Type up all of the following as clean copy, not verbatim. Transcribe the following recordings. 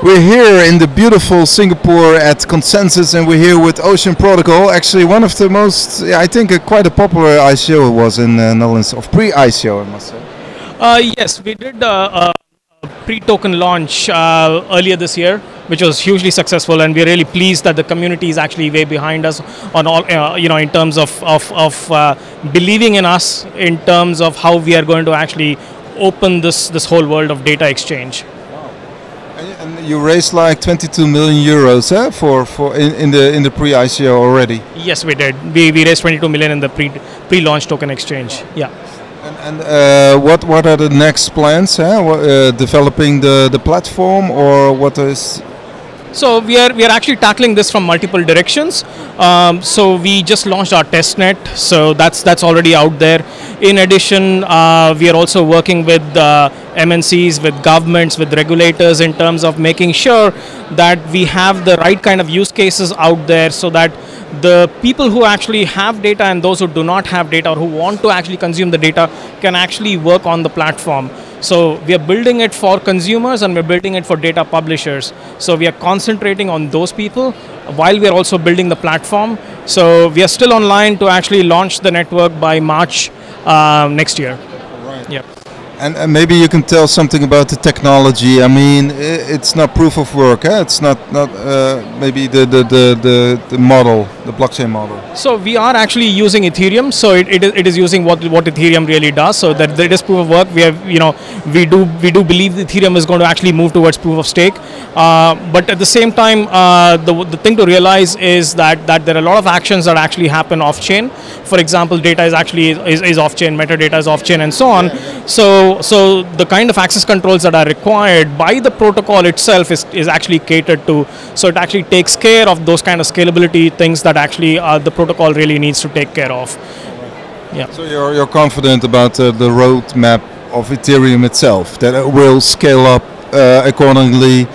We're here in the beautiful Singapore at Consensus, and we're here with Ocean Protocol. Actually, one of the most, I think, quite a popular ICO it was in the Netherlands, of pre-ICO, I must say. Yes, we did a pre-token launch earlier this year, which was hugely successful, and we're really pleased that the community is actually way behind us on all, in terms of believing in us, in terms of how we are going to actually open this whole world of data exchange. And you raised like 22 million euros in the pre-ICO already. Yes, we did. We raised 22 million in the pre-launch token exchange. Yeah. And what are the next plans? Developing the platform, or what is? So we are actually tackling this from multiple directions. So we just launched our testnet, so that's already out there. In addition, we are also working with MNCs, with governments, with regulators in terms of making sure that we have the right kind of use cases out there, so that the people who actually have data and those who do not have data or who want to actually consume the data can actually work on the platform. So we are building it for consumers and we're building it for data publishers. So we are concentrating on those people while we are also building the platform. So we are still online to actually launch the network by March next year. Right. Yeah. And maybe you can tell something about the technology. I mean, it's not proof of work. It's not maybe the model, the blockchain model. So we are actually using Ethereum. So it is using what Ethereum really does. So that it is proof of work. We have we do believe Ethereum is going to actually move towards proof of stake. But at the same time, the thing to realize is that there are a lot of actions that actually happen off chain. For example, data is actually is off chain, metadata is off chain, and so on. So the kind of access controls that are required by the protocol itself is actually catered to. So it actually takes care of those kind of scalability things that actually the protocol really needs to take care of. Yeah. So you're confident about the roadmap of Ethereum itself, that it will scale up accordingly.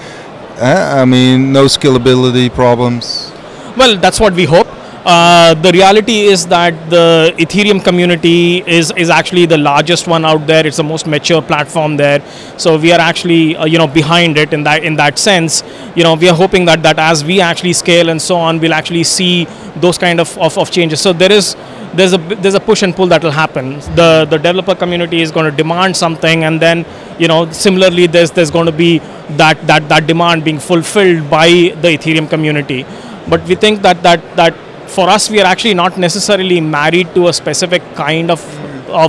I mean, no scalability problems. Well, that's what we hope. The reality is that the Ethereum community is actually the largest one out there. It's the most mature platform there. So we are actually behind it in that sense. We are hoping that as we actually scale and so on, we'll actually see those kind of changes. So there's a push and pull that will happen. The developer community is going to demand something, and then similarly there's going to be that demand being fulfilled by the Ethereum community. But we think that for us, we are actually not necessarily married to a specific kind of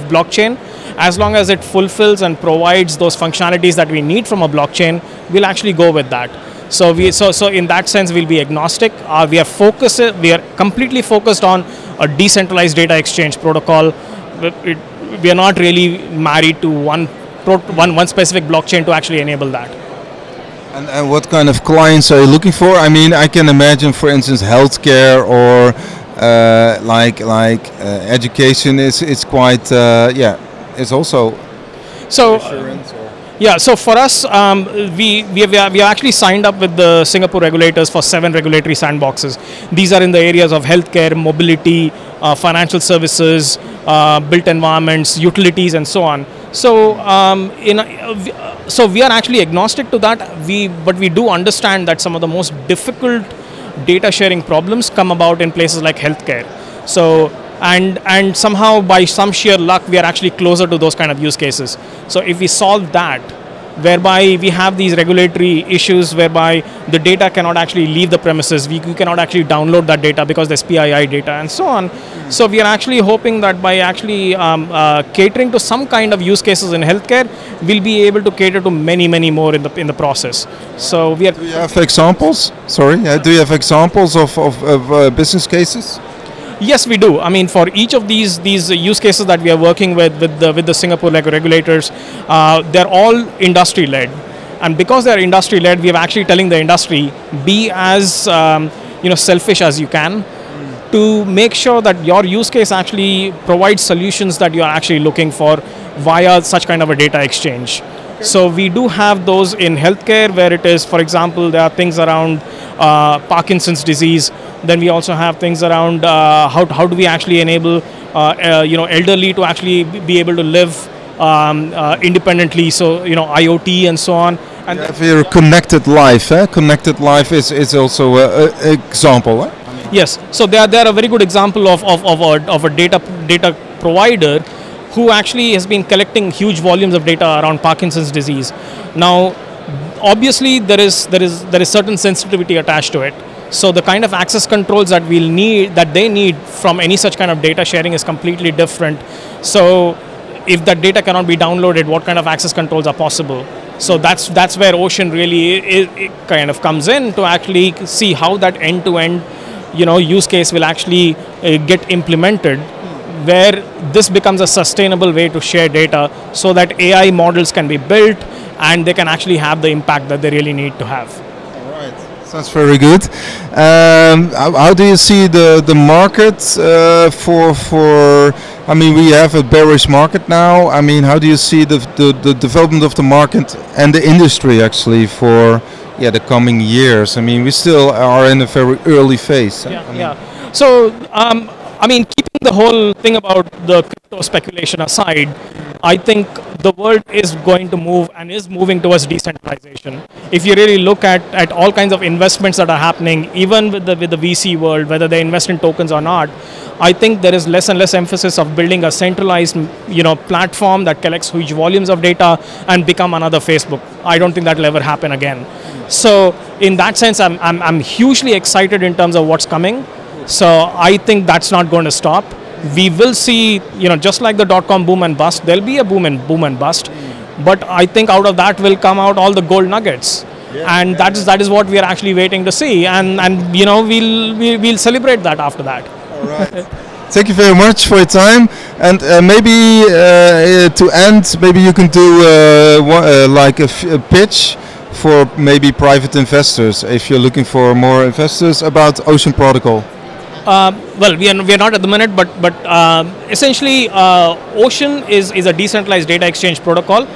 blockchain. As long as it fulfills and provides those functionalities that we need from a blockchain, we'll actually go with that. So in that sense, we'll be agnostic. We are completely focused on a decentralized data exchange protocol. We are not really married to one specific blockchain to actually enable that. And what kind of clients are you looking for? I mean, I can imagine, for instance, healthcare or education is quite it's also insurance. Yeah, so for us, we have actually signed up with the Singapore regulators for 7 regulatory sandboxes. These are in the areas of healthcare, mobility, financial services, built environments, utilities, and so on. So so we are actually agnostic to that. But we do understand that some of the most difficult data sharing problems come about in places like healthcare. So and somehow by some sheer luck, we are actually closer to those kind of use cases. So if we solve that, whereby we have these regulatory issues whereby the data cannot actually leave the premises, we cannot actually download that data because there's PII data and so on. So we are actually hoping that by actually catering to some kind of use cases in healthcare, we'll be able to cater to many more in the process. So we are. Do you have examples? Sorry, do you have examples of business cases? Yes, we do. I mean, for each of these use cases that we are working with the Singapore regulators, they're all industry-led, and because they're industry-led, we are actually telling the industry, be as selfish as you can, to make sure that your use case actually provides solutions that you are actually looking for via such kind of a data exchange. So we do have those in healthcare, where it is, for example, there are things around Parkinson's disease. Then we also have things around how do we actually enable elderly to actually be able to live independently. So IoT and so on. And If you're connected life, connected life is also an example. yes, so they are a very good example of a data provider who actually has been collecting huge volumes of data around Parkinson's disease. Now, obviously, there is certain sensitivity attached to it. So the kind of access controls that they need from any such kind of data sharing is completely different. So if that data cannot be downloaded, what kind of access controls are possible? So that's where Ocean really it kind of comes in to actually see how that end-to-end, use case will actually get implemented, where this becomes a sustainable way to share data, so that AI models can be built and they can actually have the impact that they really need to have. All right, sounds very good. How do you see the market for? I mean, we have a bearish market now. I mean, how do you see the development of the market and the industry actually for the coming years? I mean, we still are in a very early phase. So, keeping the whole thing about the crypto speculation aside, I think the world is going to move and is moving towards decentralization. If you really look at all kinds of investments that are happening, even with the VC world, whether they invest in tokens or not, I think there is less and less emphasis of building a centralized, platform that collects huge volumes of data and become another Facebook. I don't think that will ever happen again. So, in that sense, I'm hugely excited in terms of what's coming. So I think that's not going to stop. We will see, just like the dot-com boom and bust, there'll be a boom and bust. But I think out of that will come out all the gold nuggets. That is what we are actually waiting to see. And we'll celebrate that after that. All right. Thank you very much for your time. And maybe to end, maybe you can do like a pitch for maybe private investors, if you're looking for more investors, about Ocean Protocol. Well, we are not at the minute, but essentially, Ocean is a decentralized data exchange protocol.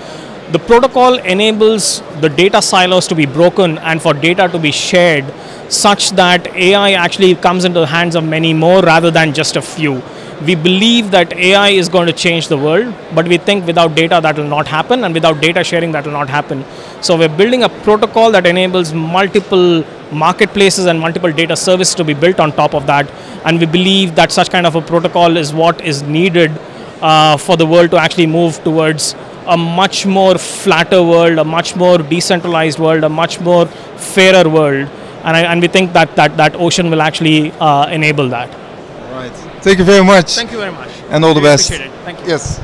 The protocol enables the data silos to be broken and for data to be shared, such that AI actually comes into the hands of many more rather than just a few. We believe that AI is going to change the world, but we think without data that will not happen, and without data sharing that will not happen. So we're building a protocol that enables multiple marketplaces and multiple data services to be built on top of that, and we believe that such kind of a protocol is what is needed for the world to actually move towards a much more flatter world, a much more decentralized world, a much more fairer world, and we think that Ocean will actually enable that. All right. Thank you very much. Thank you very much. And all the best. Appreciate it. Thank you. Yes.